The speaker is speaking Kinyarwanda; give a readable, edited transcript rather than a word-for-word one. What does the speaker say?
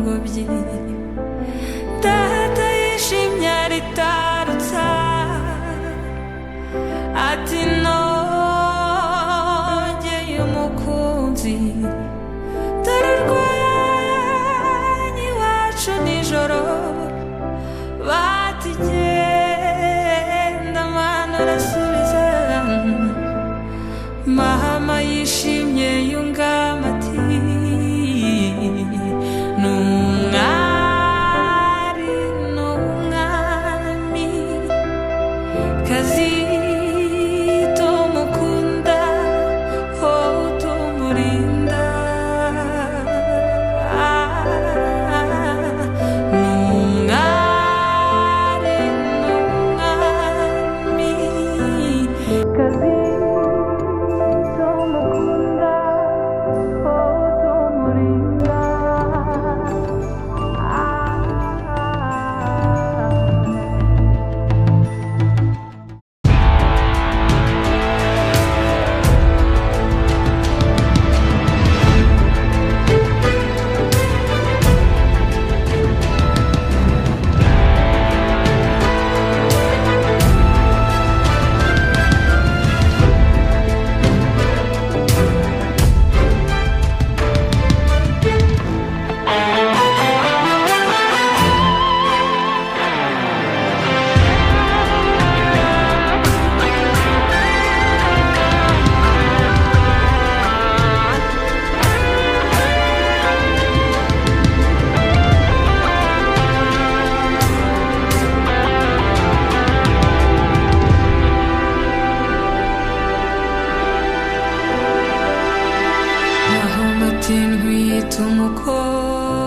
ngobyi data yishimye aritarutsa ati nogeye umukunzi dore rwanyu iwacu nijoro bati genda mana urasubiza mama yishimye yungama ati n'umwari n'umwami Kazito mukunda ho tumurinda n'umwari n'umwami Kazito mukunda ho tumurinda Mahamatin huyit umukobwa